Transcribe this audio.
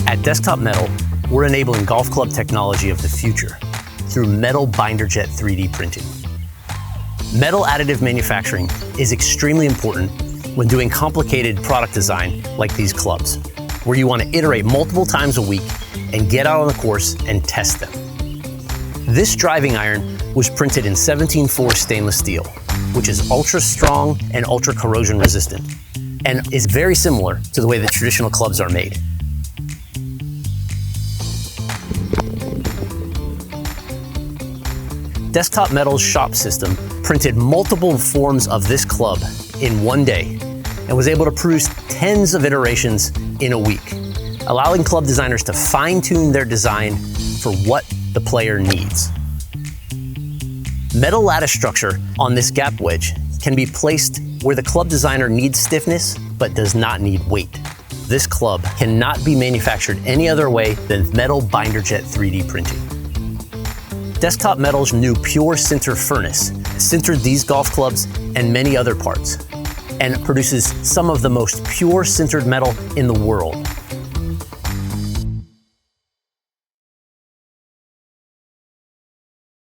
At Desktop Metal, we're enabling golf club technology of the future through metal binder jet 3D printing. Metal additive manufacturing is extremely important when doing complicated product design like these clubs, where you want to iterate multiple times a week and get out on the course and test them. This driving iron was printed in 17-4 stainless steel, which is ultra strong and ultra corrosion resistant, and is very similar to the way that traditional clubs are made. Desktop Metal's shop system printed multiple forms of this club in one day and was able to produce tens of iterations in a week, allowing club designers to fine-tune their design for what the player needs. Metal lattice structure on this gap wedge can be placed where the club designer needs stiffness but does not need weight. This club cannot be manufactured any other way than metal binder jet 3D printing. Desktop Metal's new pure sinter furnace sintered these golf clubs and many other parts, and produces some of the most pure sintered metal in the world.